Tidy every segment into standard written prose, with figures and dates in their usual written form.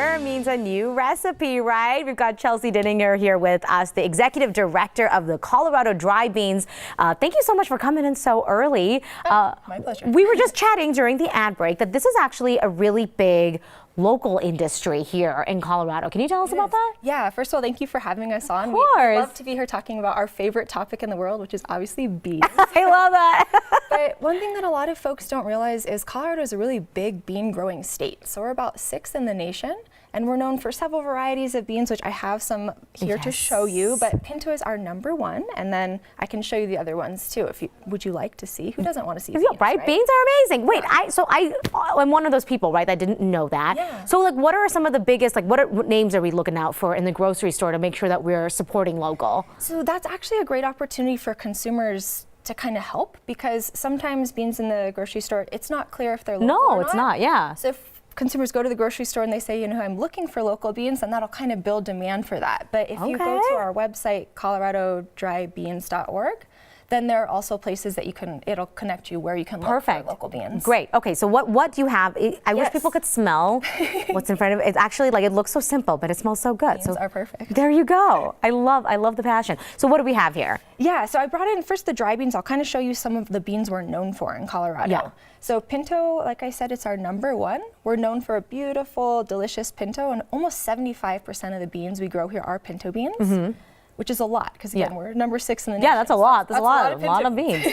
Means a new recipe, right? We've got Chelsea Didinger here with us, the executive director of the Colorado Dry Beans. Thank you so much for coming in so early. My pleasure. We were just chatting during the ad break that this is actually a really big local industry here in Colorado. Can you tell us about that? Yeah, first of all, thank you for having us on. Of course. We love to be here talking about our favorite topic in the world, which is obviously beans. I love that. But one thing that a lot of folks don't realize is Colorado is a really big bean growing state. So we're about 6th in the nation. And we're known for several varieties of beans, which I have some here to show you. But Pinto is our #1, and then I can show you the other ones too. Would you like to see? Who doesn't want to see beans, right? Beans are amazing. Wait, I'm one of those people, right, that didn't know that. Yeah. So, like, what are some of the biggest, what names are we looking out for in the grocery store to make sure that we're supporting local? So that's actually a great opportunity for consumers to kind of help, because sometimes beans in the grocery store, it's not clear if they're local or not. No, it's not, yeah. So if consumers go to the grocery store and they say, I'm looking for local beans, then that'll kind of build demand for that. But if you go to our website, coloradodrybeans.org, then there are also places that it'll connect you where you can look for local beans. Great. Okay, so what do you have? I wish people could smell what's in front of it. It's actually, like, it looks so simple, but it smells so good. Beans are perfect. There you go. I love the passion. So what do we have here? Yeah, so I brought in first the dry beans. I'll kind of show you some of the beans we're known for in Colorado. Yeah. So Pinto, like I said, it's our #1. We're known for a beautiful, delicious Pinto, and almost 75% of the beans we grow here are Pinto beans. Which is a lot, because again, we're #6 in the nation. Yeah, that's a lot. That's a lot of beans.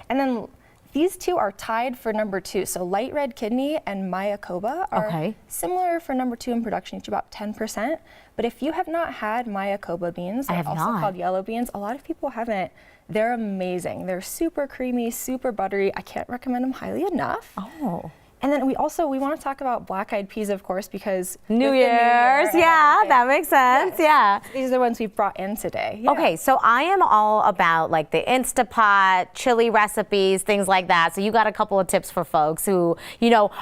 And then these two are tied for #2. So light red kidney and Mayakoba are similar for #2 in production, each about 10%. But if you have not had Mayakoba beans, they're also called yellow beans. A lot of people haven't. They're amazing. They're super creamy, super buttery. I can't recommend them highly enough. Oh. And then we want to talk about black-eyed peas, of course, because New Year's, yeah, that makes sense, yeah. These are the ones we've brought in today. Yeah. Okay, so I am all about, like, the Instapot, chili recipes, things like that. So you got a couple of tips for folks who,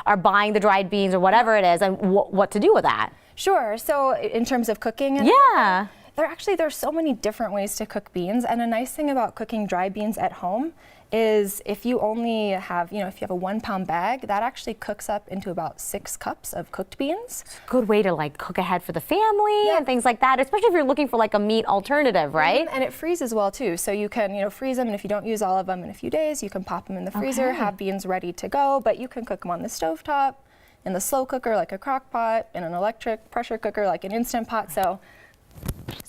are buying the dried beans or whatever it is, and what to do with that. Sure. So in terms of cooking, there's so many different ways to cook beans, and a nice thing about cooking dry beans at home is if you only have, if you have a 1-pound bag, that actually cooks up into about 6 cups of cooked beans. It's a good way to, like, cook ahead for the family and things like that, especially if you're looking for, like, a meat alternative, right? And it freezes well too, so you can, freeze them, and if you don't use all of them in a few days, you can pop them in the freezer, have beans ready to go, but you can cook them on the stovetop, in the slow cooker like a crock pot, in an electric pressure cooker like an Instant Pot, so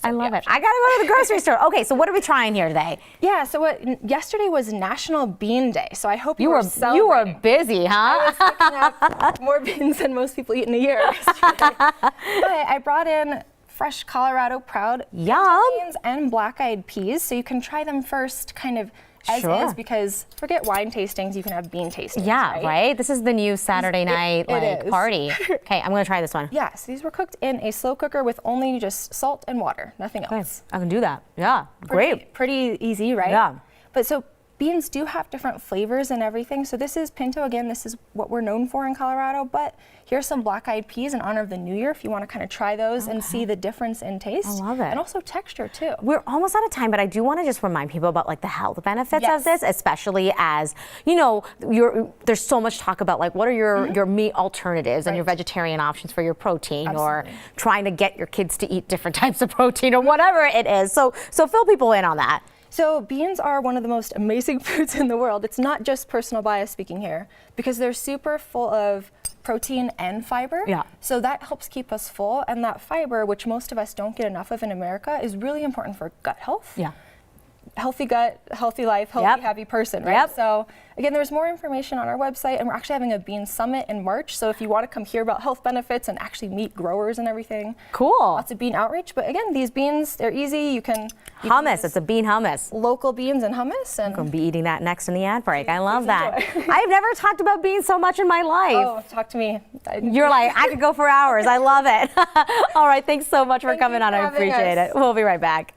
I love it. I gotta go to the grocery store. Okay, so what are we trying here today? Yeah, so yesterday was National Bean Day, so I hope you were You were busy, huh? I was picking up more beans than most people eat in a year yesterday. But I brought in fresh Colorado Proud beans and black-eyed peas, so you can try them first kind of as is, because forget wine tastings, you can have bean tastings. Yeah, right? This is the new Saturday night party. Okay, I'm gonna try this one. Yes, these were cooked in a slow cooker with only just salt and water, nothing else. I can do that. Yeah, great. Pretty easy, right? Yeah. But so beans do have different flavors and everything. So this is Pinto. Again, this is what we're known for in Colorado. But here's some black-eyed peas in honor of the New Year, if you want to kind of try those and see the difference in taste. I love it. And also texture, too. We're almost out of time, but I do want to just remind people about, like, the health benefits of this, especially as, there's so much talk about, like, what are your meat alternatives and your vegetarian options for your protein, or trying to get your kids to eat different types of protein or whatever it is. So fill people in on that. So beans are one of the most amazing foods in the world. It's not just personal bias speaking here, because they're super full of protein and fiber. Yeah. So that helps keep us full, and that fiber, which most of us don't get enough of in America, is really important for gut health. Yeah. Healthy gut, healthy life, healthy, happy person, right? So again, there's more information on our website, and we're actually having a bean summit in March. So if you want to come hear about health benefits and actually meet growers and everything. Cool. Lots of bean outreach. But again, these beans, they're easy. You can hummus. It's a bean hummus. Local beans and hummus. And I'm going to be eating that next in the ad break. I love that. I've never talked about beans so much in my life. Oh, talk to me. You're like, I could go for hours. I love it. All right. Thanks so much for coming on. I appreciate it. We'll be right back.